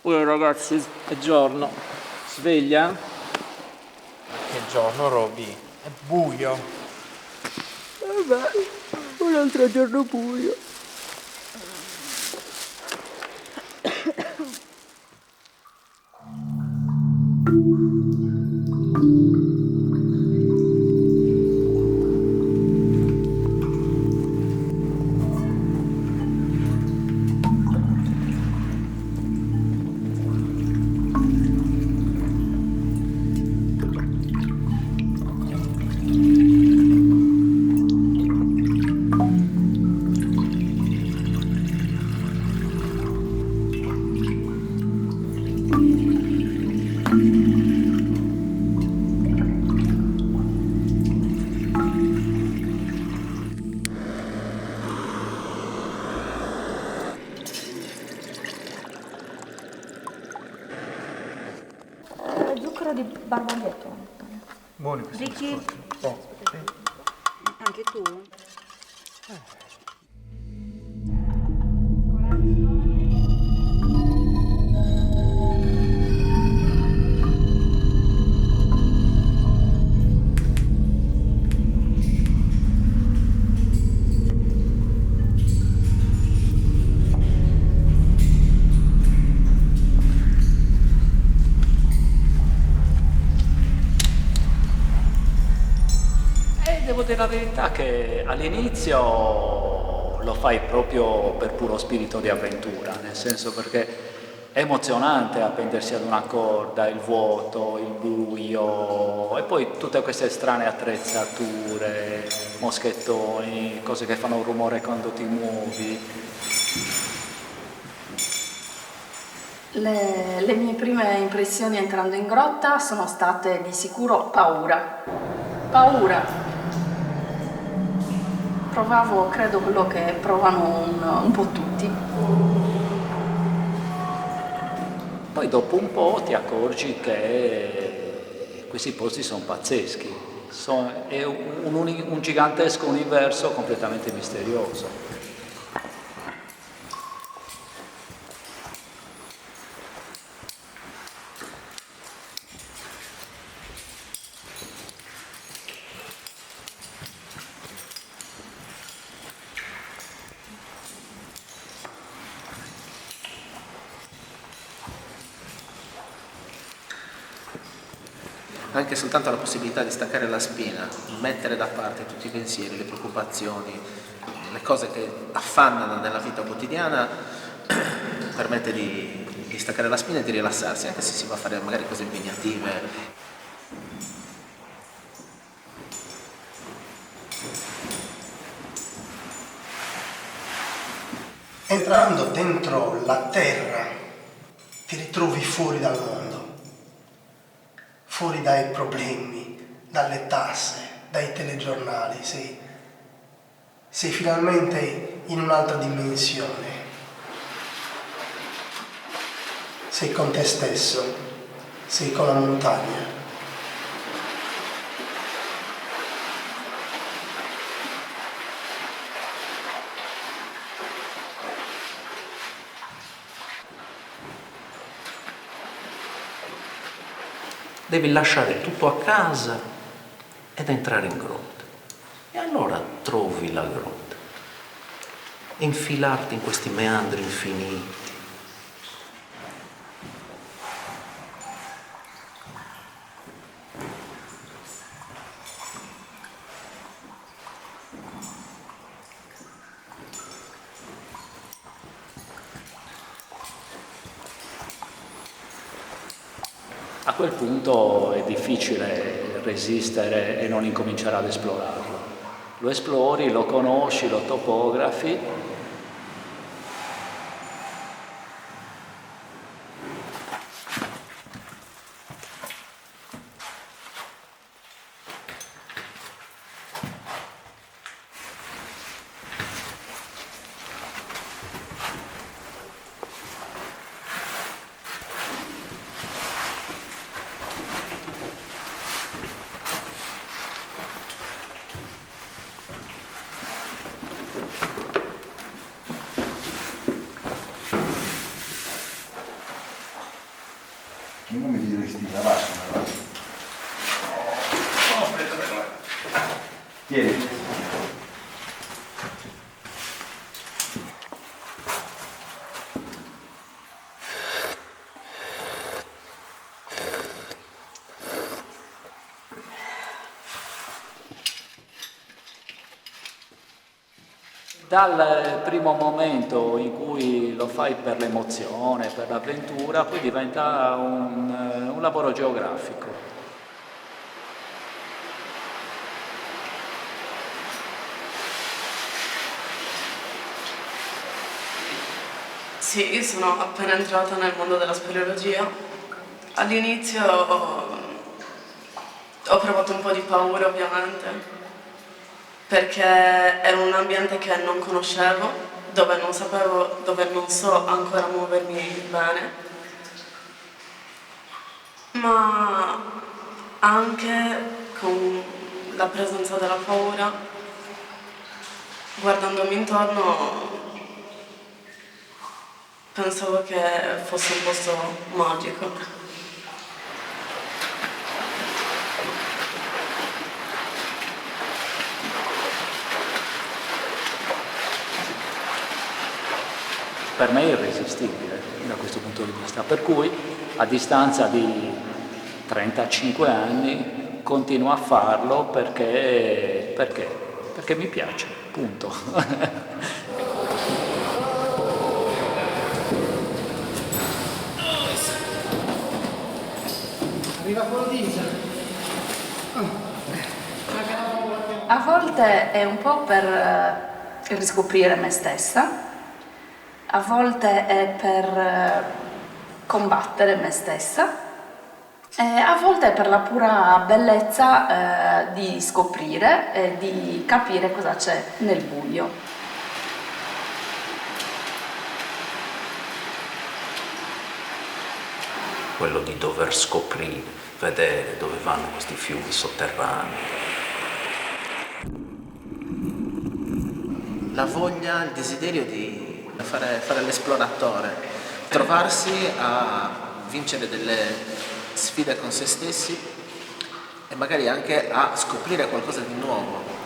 Poi ragazzi, è giorno. Sveglia? Ma che giorno, Roby? È buio. Vabbè, un altro giorno buio. Zucchero di barbabietto. Buoni questi Ricky? biscotti. Sì. Anche tu? Devo dire la verità che all'inizio lo fai proprio per puro spirito di avventura, nel senso perché è emozionante appendersi ad una corda, il vuoto, il buio e poi tutte queste strane attrezzature, moschettoni, cose che fanno rumore quando ti muovi. Le mie prime impressioni entrando in grotta sono state di sicuro paura. Paura. Provavo, credo, quello che provano un po' tutti. Poi dopo un po' ti accorgi che questi posti sono pazzeschi, è un gigantesco universo completamente misterioso. Anche soltanto la possibilità di staccare la spina, mettere da parte tutti i pensieri, le preoccupazioni, le cose che affannano nella vita quotidiana, permette di staccare la spina e di rilassarsi, anche se si va a fare magari cose impegnative. Entrando dentro la terra ti ritrovi fuori dal mondo, fuori dai problemi, dalle tasse, dai telegiornali, sei finalmente in un'altra dimensione, sei con te stesso, sei con la montagna. Devi lasciare tutto a casa ed entrare in grotta. E allora trovi la grotta. Infilarti in questi meandri infiniti. A quel punto è difficile resistere e non incominciare ad esplorarlo. Lo esplori, lo conosci, lo topografi. Vieni. Dal primo momento in cui lo fai per l'emozione, per l'avventura, poi diventa un lavoro geografico. Sì, io sono appena entrata nel mondo della speleologia. All'inizio ho provato un po' di paura, ovviamente, perché era un ambiente che non conoscevo, dove non sapevo, dove non so ancora muovermi bene, ma anche con la presenza della paura, guardandomi intorno, pensavo che fosse un posto magico. Per me è irresistibile da questo punto di vista, per cui a distanza di 35 anni continuo a farlo perché mi piace, punto. Arriva quello diesel. A volte è un po' per riscoprire me stessa, a volte è per combattere me stessa e a volte è per la pura bellezza di scoprire e di capire cosa c'è nel buio. Quello di dover scoprire, vedere dove vanno questi fiumi sotterranei. La voglia, il desiderio di fare l'esploratore, trovarsi a vincere delle sfide con se stessi e magari anche a scoprire qualcosa di nuovo.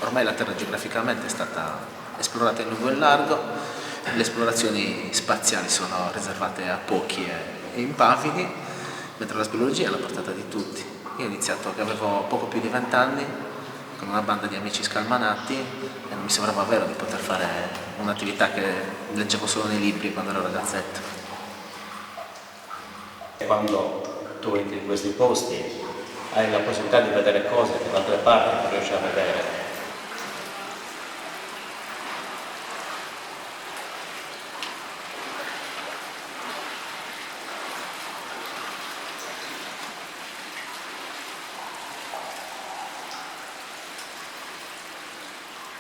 Ormai la Terra geograficamente è stata esplorata in lungo e in largo, le esplorazioni spaziali sono riservate a pochi e impavidi, mentre la speleologia è alla portata di tutti. Io ho iniziato che avevo poco più di 20 anni con una banda di amici scalmanati e non mi sembrava vero di poter fare un'attività che leggevo solo nei libri quando ero ragazzetto. Quando tu entri in questi posti hai la possibilità di vedere cose che da altre parti non riesci a vedere.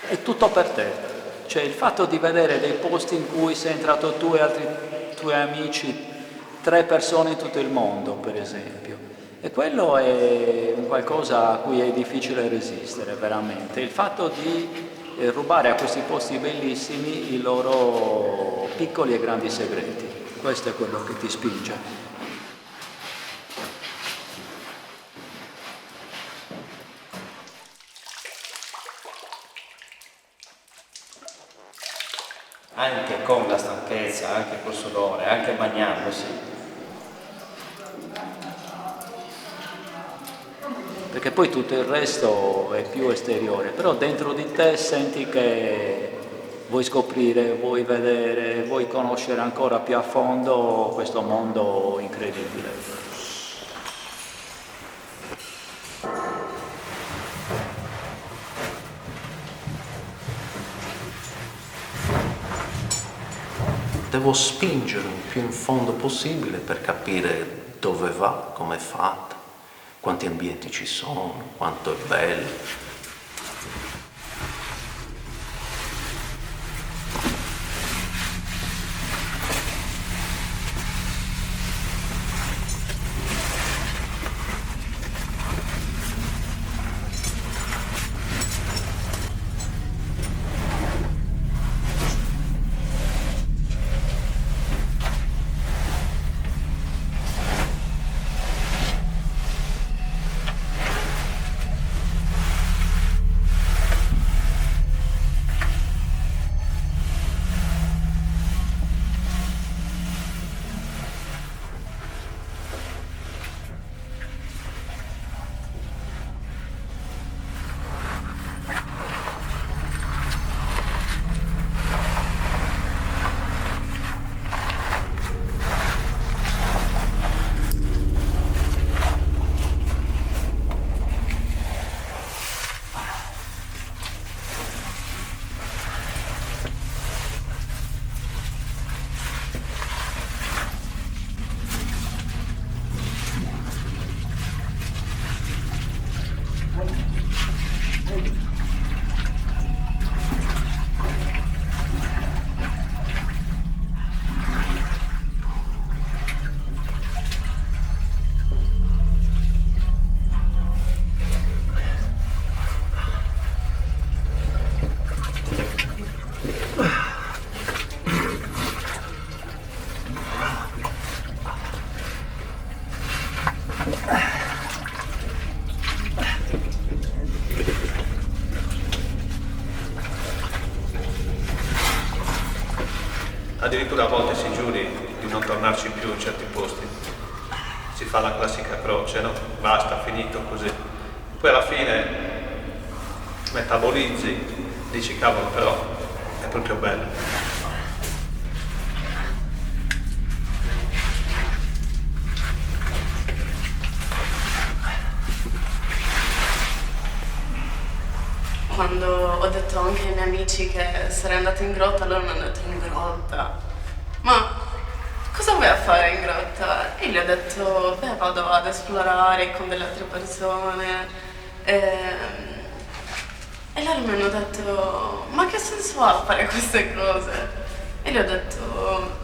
È tutto per te, cioè il fatto di vedere dei posti in cui sei entrato tu e altri tuoi amici, 3 persone in tutto il mondo per esempio, e quello è qualcosa a cui è difficile resistere veramente, il fatto di rubare a questi posti bellissimi i loro piccoli e grandi segreti, questo è quello che ti spinge. Anche con la stanchezza, anche col sudore, anche bagnandosi. Perché poi tutto il resto è più esteriore, però dentro di te senti che vuoi scoprire, vuoi vedere, vuoi conoscere ancora più a fondo questo mondo incredibile. Devo spingere il più in fondo possibile per capire dove va, come è fatta, quanti ambienti ci sono, quanto è bello. addirittura a volte si giuri di non tornarci più in certi posti, si fa la classica croce, no? Basta, finito così. Poi alla fine metabolizzi, dici cavolo, però è proprio bello. Quando ho detto anche ai miei amici che sarei andata in grotta, loro mi hanno detto in grotta? Ma cosa vai a fare in grotta? E gli ho detto, beh, vado ad esplorare con delle altre persone. E loro mi hanno detto, ma che senso ha fare queste cose? E gli ho detto,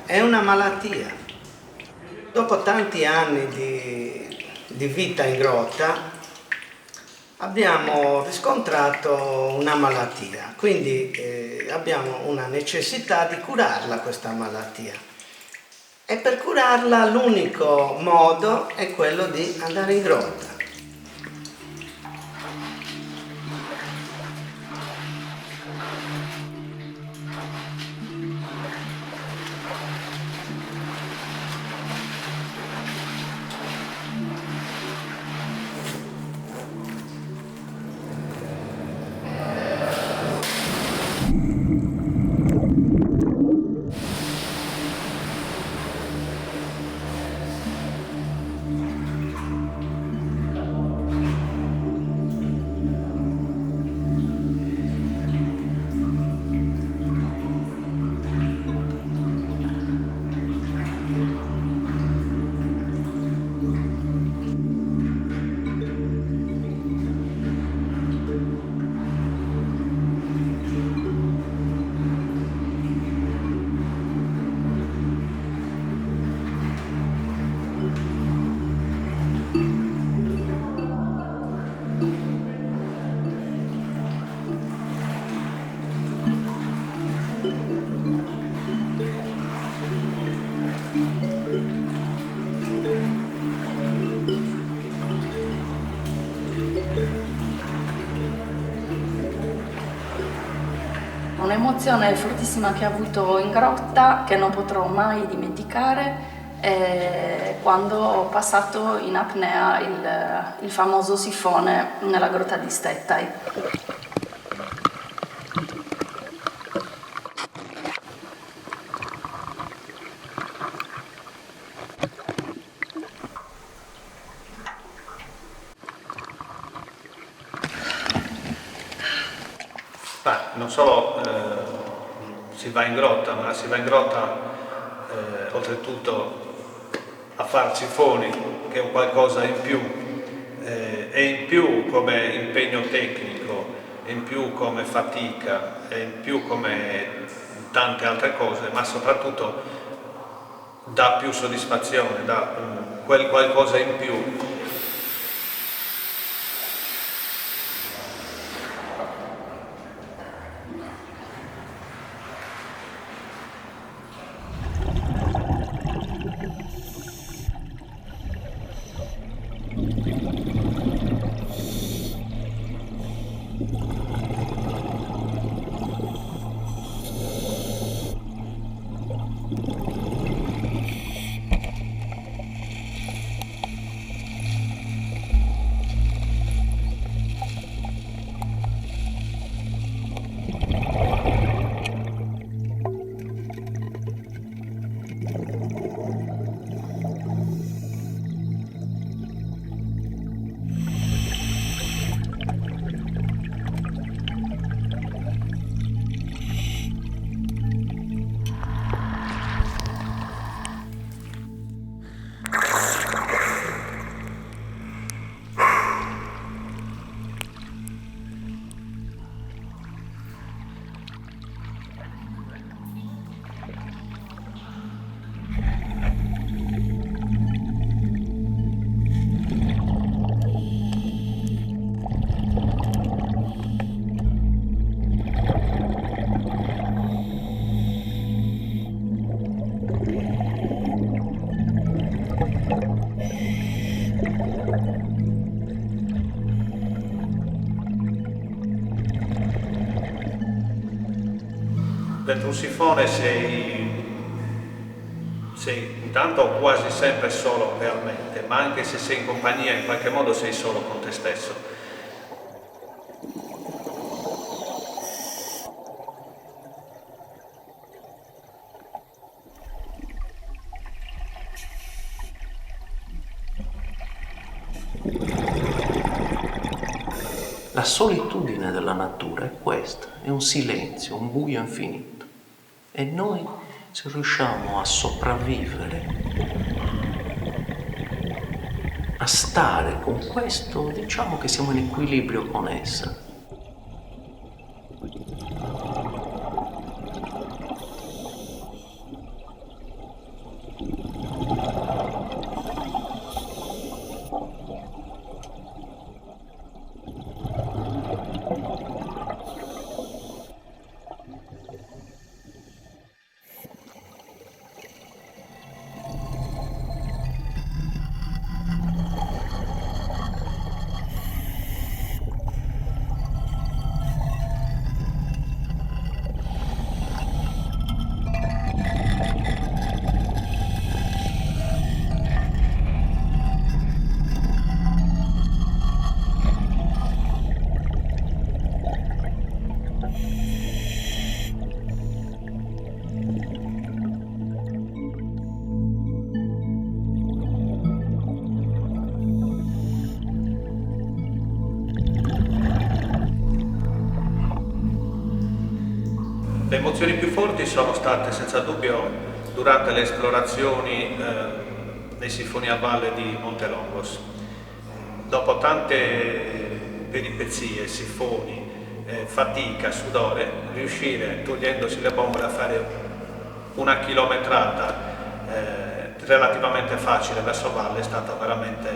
è una malattia. Dopo tanti anni di vita in grotta abbiamo riscontrato una malattia, quindi abbiamo una necessità di curarla questa malattia. E per curarla l'unico modo è quello di andare in grotta. Un'emozione fortissima che ho avuto in grotta, che non potrò mai dimenticare, è quando ho passato in apnea il famoso sifone nella grotta di Stettai. Non solo si va in grotta, ma si va in grotta oltretutto a far sifoni, che è un qualcosa in più, e in più come impegno tecnico, e in più come fatica, e in più come tante altre cose, ma soprattutto dà più soddisfazione, dà quel qualcosa in più. Dentro un sifone sei intanto quasi sempre solo realmente, ma anche se sei in compagnia in qualche modo sei solo con te stesso. La solitudine della natura è questa, è un silenzio, un buio infinito. E noi, se riusciamo a sopravvivere, a stare con questo, diciamo che siamo in equilibrio con essa. Le emozioni più forti sono state senza dubbio durante le esplorazioni nei sifoni a valle di Montelongos. Dopo tante peripezie, sifoni, fatica, sudore, riuscire, togliendosi le bombole, a fare una chilometrata relativamente facile verso valle è stata veramente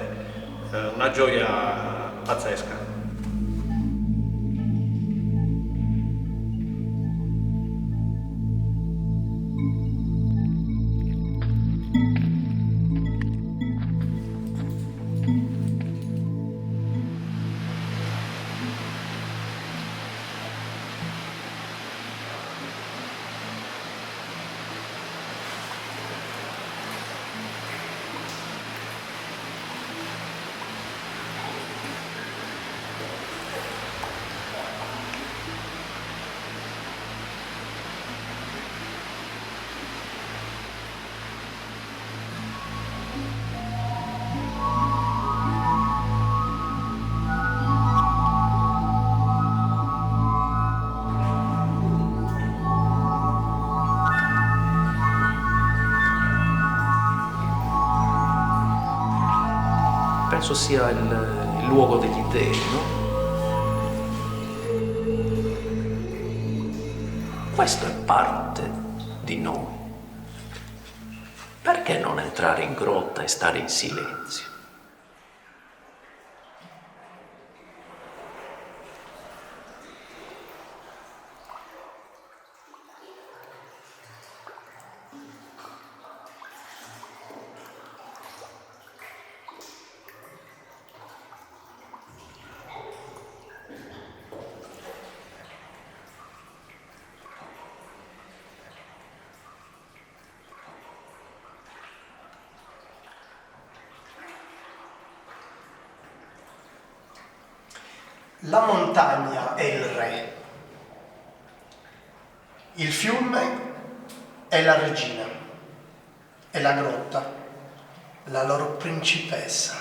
una gioia pazzesca. Penso sia il luogo degli dei, no? Questo è parte di noi. Perché perché non entrare in grotta e stare in silenzio? La montagna è il re, il fiume è la regina e la grotta la loro principessa.